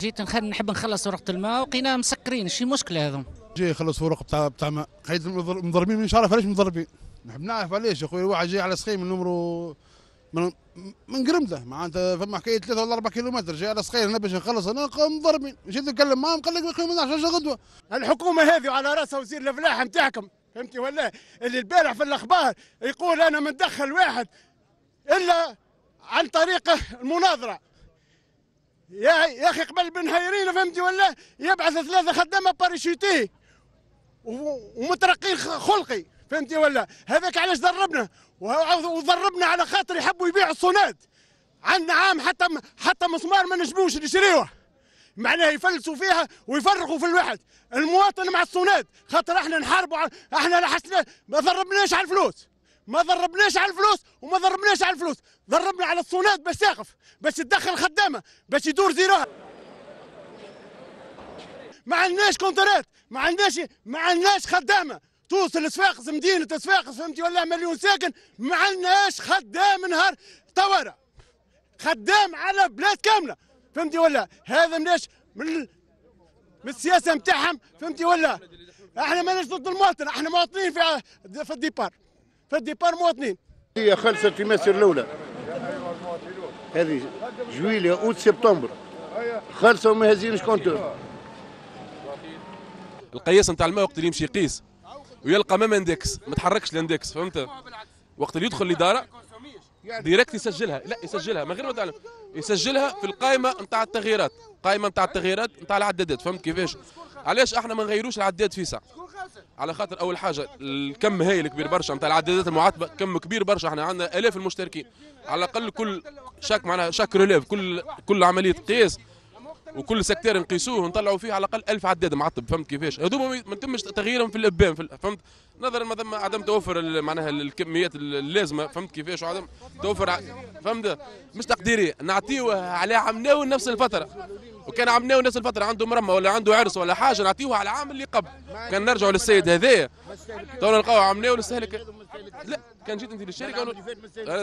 جيت نحب نخلص ورقة الماء وقينا مسكرين، شي مشكلة هذا؟ جاي يخلص ورق بتاع ماء، قيد مضربين مش عارف علاش مضربين، نحب نعرف علاش يا خويا. واحد جاي على سخيم من نمرو من قرمده معناتها فما حكايه 3 ولا 4 كيلومتر، جاي على سخير هنا باش نخلص، انا مضربين، مشيت نتكلم معاهم قال لك ما نعرفش غدوه. الحكومه هذه على راسها وزير الفلاح نتاعكم، فهمتي ولا؟ اللي البارح في الاخبار يقول انا ما ندخل واحد الا عن طريق المناظره. يا اخي قبل بن هيرين فهمتي ولا؟ يبعث 3 خدامه باراشوتي ومترقين خلقي، فهمتي ولا؟ هذاك علاش ضربنا، وضربنا على خاطر يحبوا يبيعوا الصونات. عندنا عام حتى مسمار ما نجموش نشريوه، معناه يفلسوا فيها ويفرغوا في الواحد المواطن مع الصونات، خاطر احنا نحاربوا احنا لحسنا ما ضربناش على الفلوس، ما ضربناش على الفلوس وما ضربناش على الفلوس، ضربنا على الصونات باش تقف، باش تدخل خدامه، باش يدور زيروها. ما عندناش كونترات، ما عندناش خدامه توصل صفاقس، مدينه صفاقس فهمتي ولا 1,000,000 ساكن، ما عندناش خدام نهار طوارئ، خدام على بلاد كامله، فهمتي ولا؟ هذا مناش من السياسه نتاعهم، فهمتي ولا؟ احنا ماناش ضد المواطن، احنا مواطنين في الديبار مواطنين. هي خلصت في مصر الاولى هذه جويليا اوت سبتمبر، خلصوا وما هازينش كونتور. القياس نتاع الماء وقت اللي يمشي يقيس ويلقى ما اندكس، ما تحركش الاندكس، فهمت؟ وقت اللي يدخل الاداره ديريكت يسجلها، لا يسجلها من غير ما تعلم، يسجلها في القائمه نتاع التغييرات، قائمه نتاع التغييرات نتاع العدادات، فهمت كيفاش؟ علاش احنا ما نغيروش العداد في ساعه؟ على خاطر اول حاجه الكم هايل كبير برشا نتاع العدادات المعاتبه، كم كبير برشا، احنا عندنا الاف المشتركين، على الاقل كل شاك معناها شاك ريليف، كل عمليه قياس وكل سكتير نقيسوه ونطلعوا فيه على الاقل 1000 عداد معطب، فهمت كيفاش؟ هذوما ما يتمش تغييرهم في الابان، فهمت؟ نظرا ما ثم عدم توفر معناها الكميات اللازمه، فهمت كيفاش؟ وعدم توفر فهمت؟ مش تقديريه، نعطيوه على عمناو نفس الفتره، وكان عمناو نفس الفتره عنده مرمى ولا عنده عرس ولا حاجه نعطيوه على العام اللي قبل، كان نرجعوا للسيد هذايا تو نلقاو عمناو للسهلك. لا كان جيت انت للشركه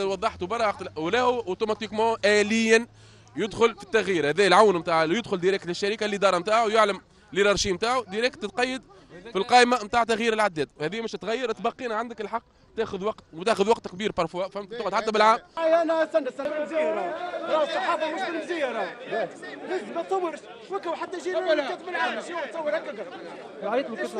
وضحت برا ولا اوتوماتيكمون اليا يدخل في التغيير هذا العون نتاع يدخل ديريكت للشركه الاداره نتاعو يعلم الهيرارشي نتاعو ديريكت تتقيد في القائمه نتاع تغيير العداد، هذه مش تتغير تبقينا عندك الحق تاخذ وقت وتاخذ وقت كبير بارفوا، فهمت؟ تقعد حتى بالعام. انا استنى مزيره راه الصحافه مش مزيره لازم ما تصورش وكا حتى يجي كتب العام شنو تصور هكا راه يطلب كتب